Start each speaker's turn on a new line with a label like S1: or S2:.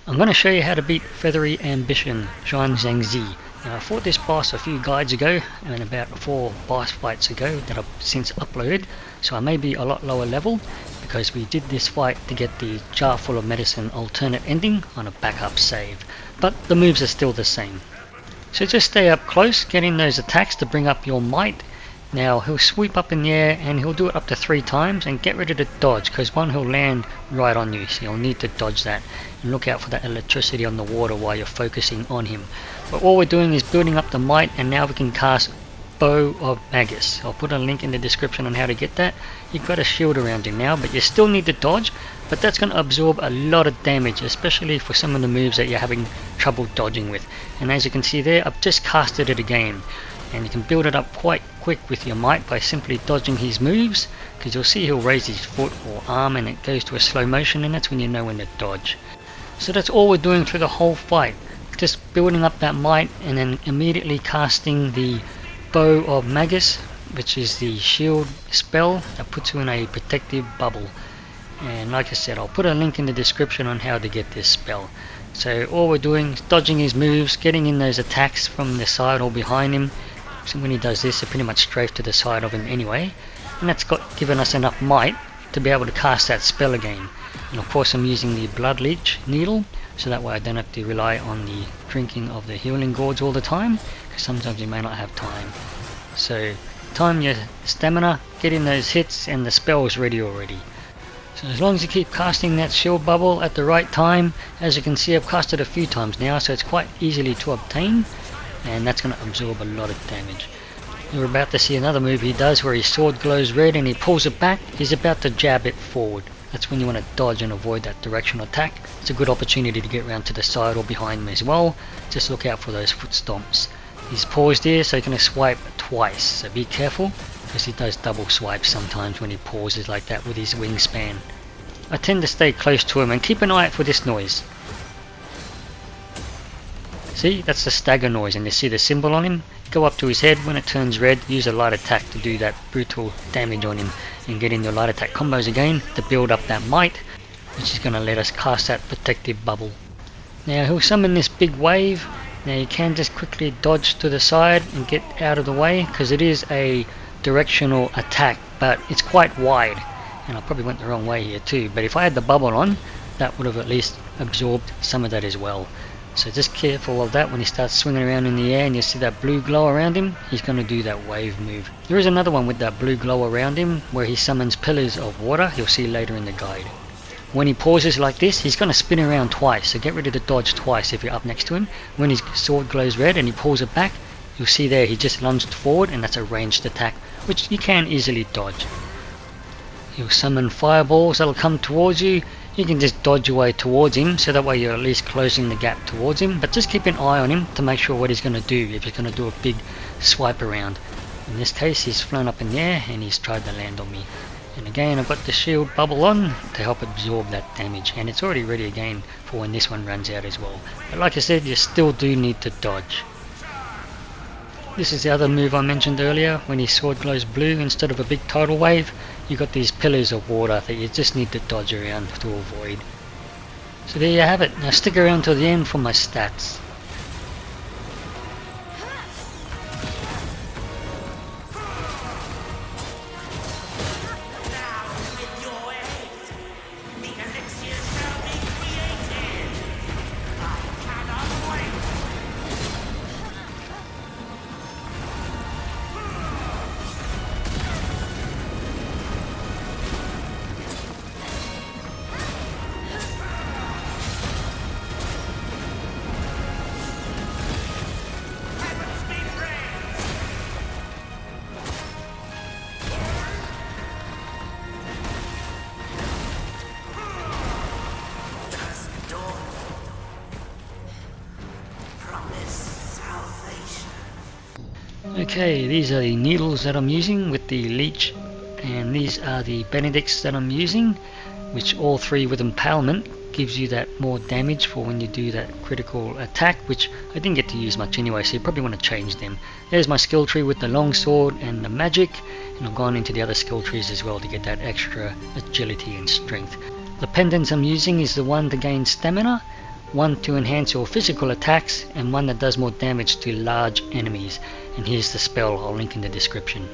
S1: I'm going to show you how to beat Feathery Ambition Xuanyangzi. Now I fought this boss a few guides ago and about 4 boss fights ago that I've since uploaded, so I may be a lot lower level because we did this fight to get the jar full of medicine alternate ending on a backup save, but the moves are still the same. So just stay up close, get in those attacks to bring up your might. Now he'll sweep up in the air and he'll do it up to 3 times, and get ready to dodge because one he'll land right on you, so you'll need to dodge that and look out for that electricity on the water while you're focusing on him. But all we're doing is building up the might, and now we can cast Bow of Magus. I'll put a link in the description on how to get that. You've got a shield around him now, but you still need to dodge, but that's going to absorb a lot of damage, especially for some of the moves that you're having trouble dodging with. And as you can see there, I've just casted it again. And you can build it up quite quick with your might by simply dodging his moves, because you'll see he'll raise his foot or arm and it goes to a slow motion, and that's when you know when to dodge. So that's all we're doing through the whole fight, just building up that might and then immediately casting the Bow of Magus, which is the shield spell that puts you in a protective bubble. And like I said, I'll put a link in the description on how to get this spell. So all we're doing is dodging his moves, getting in those attacks from the side or behind him. So when he does this, they're pretty much strafe to the side of him anyway, and that's given us enough might to be able to cast that spell again. And of course I'm using the blood leech needle, so that way I don't have to rely on the drinking of the healing gourds all the time, because sometimes you may not have time. So time your stamina, get in those hits, and the spell is ready already. So as long as you keep casting that shield bubble at the right time, as you can see I've cast it a few times now, so it's quite easily to obtain, and that's going to absorb a lot of damage. You're about to see another move he does where his sword glows red and he pulls it back. He's about to jab it forward. That's when you want to dodge and avoid that directional attack. It's a good opportunity to get around to the side or behind him as well. Just look out for those foot stomps. He's paused here, so he's going to swipe twice, so be careful because he does double swipes sometimes when he pauses like that with his wingspan. I tend to stay close to him and keep an eye out for this noise. See, that's the stagger noise, and you see the symbol on him. Go up to his head, when it turns red, use a light attack to do that brutal damage on him, and get in your light attack combos again to build up that might, which is going to let us cast that protective bubble. Now he'll summon this big wave. Now you can just quickly dodge to the side and get out of the way, because it is a directional attack, but it's quite wide, and I probably went the wrong way here too, but if I had the bubble on, that would have at least absorbed some of that as well. So just careful of that when he starts swinging around in the air and you see that blue glow around him, he's going to do that wave move. There is another one with that blue glow around him where he summons pillars of water, you'll see later in the guide. When he pauses like this, he's going to spin around twice, so get ready to dodge twice if you're up next to him. When his sword glows red and he pulls it back, you'll see there he just lunged forward, and that's a ranged attack, which you can easily dodge. He'll summon fireballs that'll come towards you. You can just dodge your way towards him, so that way you're at least closing the gap towards him, but just keep an eye on him to make sure what he's going to do, if he's going to do a big swipe around. In this case he's flown up in the air and he's tried to land on me. And again I've got the shield bubble on to help absorb that damage, and it's already ready again for when this one runs out as well. But like I said, you still do need to dodge. This is the other move I mentioned earlier, when his sword glows blue instead of a big tidal wave. You got these pillars of water that you just need to dodge around to avoid. So there you have it. Now stick around till the end for my stats. Okay, these are the needles that I'm using with the leech, and these are the benedicts that I'm using, which all three with impalement gives you that more damage for when you do that critical attack, which I didn't get to use much anyway, so you probably want to change them. There's my skill tree with the longsword and the magic, and I've gone into the other skill trees as well to get that extra agility and strength. The pendants I'm using is the one to gain stamina, one to enhance your physical attacks and one that does more damage to large enemies. And here's the spell, I'll link in the description.